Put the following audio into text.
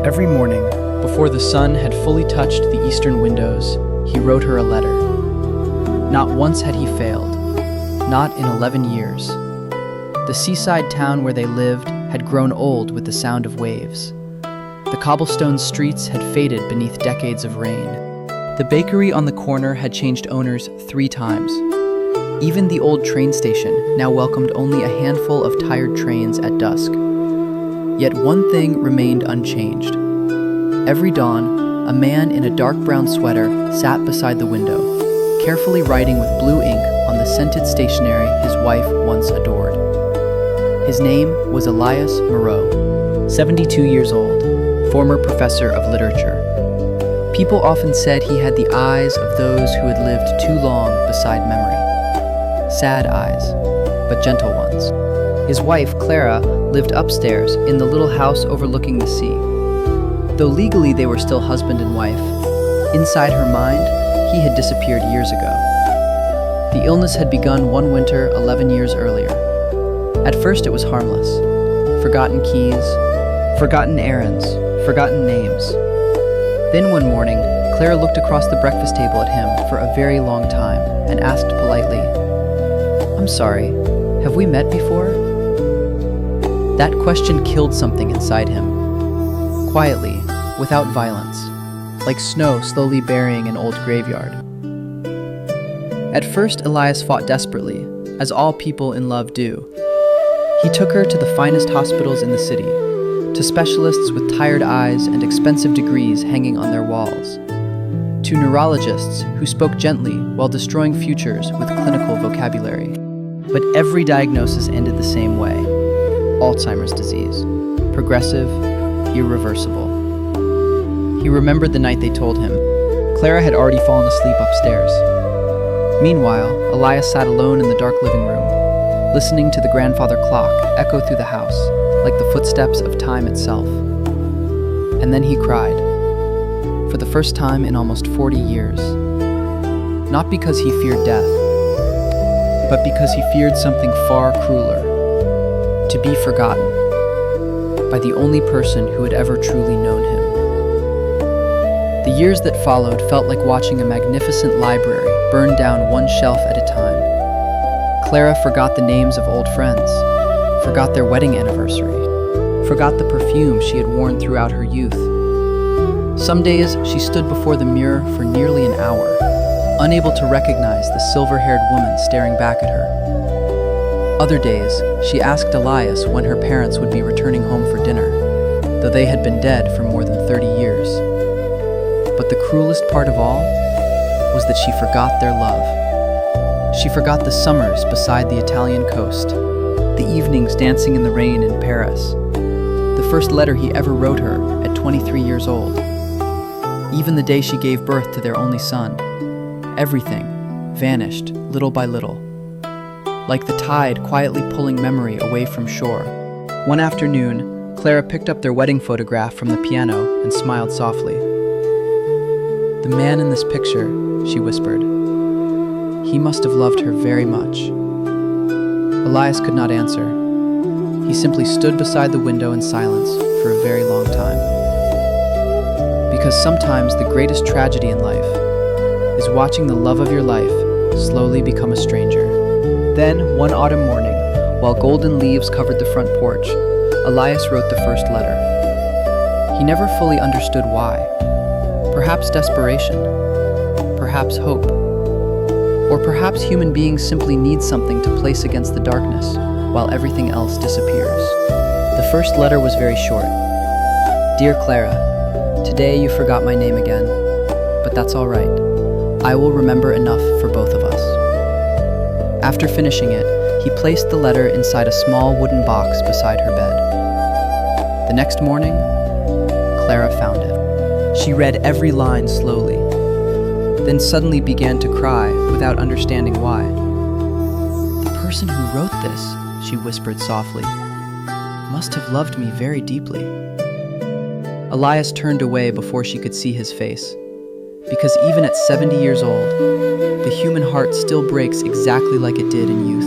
Every morning, before the sun had fully touched the eastern windows, he wrote her a letter. Not once had he failed, not in 11 years. The seaside town where they lived had grown old with the sound of waves. The cobblestone streets had faded beneath decades of rain. The bakery on the corner had changed owners 3 times. Even the old train station now welcomed only a handful of tired trains at dusk. Yet one thing remained unchanged. Every dawn, a man in a dark brown sweater sat beside the window, carefully writing with blue ink on the scented stationery his wife once adored. His name was Elias Moreau, 72 years old, former professor of literature. People often said he had the eyes of those who had lived too long beside memory. Sad eyes, but gentle ones. His wife, Clara, lived upstairs in the little house overlooking the sea. Though legally they were still husband and wife, inside her mind, he had disappeared years ago. The illness had begun one winter 11 years earlier. At first it was harmless. Forgotten keys, forgotten errands, forgotten names. Then one morning, Clara looked across the breakfast table at him for a very long time and asked politely, "I'm sorry, have we met before?" That question killed something inside him. Quietly, without violence, like snow slowly burying an old graveyard. At first, Elias fought desperately, as all people in love do. He took her to the finest hospitals in the city, to specialists with tired eyes and expensive degrees hanging on their walls, to neurologists who spoke gently while destroying futures with clinical vocabulary. But every diagnosis ended the same way: Alzheimer's disease, progressive, irreversible. He remembered the night they told him. Clara had already fallen asleep upstairs. Meanwhile, Elias sat alone in the dark living room, listening to the grandfather clock echo through the house, like the footsteps of time itself. And then he cried, for the first time in almost 40 years. Not because he feared death, but because he feared something far crueler: to be forgotten by the only person who had ever truly known him. The years that followed felt like watching a magnificent library burn down one shelf at a time. Clara forgot the names of old friends, forgot their wedding anniversary, forgot the perfume she had worn throughout her youth. Some days she stood before the mirror for nearly an hour, unable to recognize the silver-haired woman staring back at her. Other days, she asked Elias when her parents would be returning home for dinner, though they had been dead for more than 30 years. But the cruelest part of all was that she forgot their love. She forgot the summers beside the Italian coast, the evenings dancing in the rain in Paris, the first letter he ever wrote her at 23 years old, even the day she gave birth to their only son. Everything vanished little by little, like the tide quietly pulling memory away from shore. One afternoon, Clara picked up their wedding photograph from the piano and smiled softly. "The man in this picture," she whispered. "He must have loved her very much." Elias could not answer. He simply stood beside the window in silence for a very long time. Because sometimes the greatest tragedy in life is watching the love of your life slowly become a stranger. Then, one autumn morning, while golden leaves covered the front porch, Elias wrote the first letter. He never fully understood why. Perhaps desperation, perhaps hope, or perhaps human beings simply need something to place against the darkness while everything else disappears. The first letter was very short. "Dear Clara, today you forgot my name again, but that's all right. I will remember enough for both of us." After finishing it, he placed the letter inside a small wooden box beside her bed. The next morning, Clara found it. She read every line slowly, then suddenly began to cry without understanding why. "The person who wrote this," she whispered softly, "must have loved me very deeply." Elias turned away before she could see his face, because even at 70 years old, the human heart still breaks exactly like it did in youth.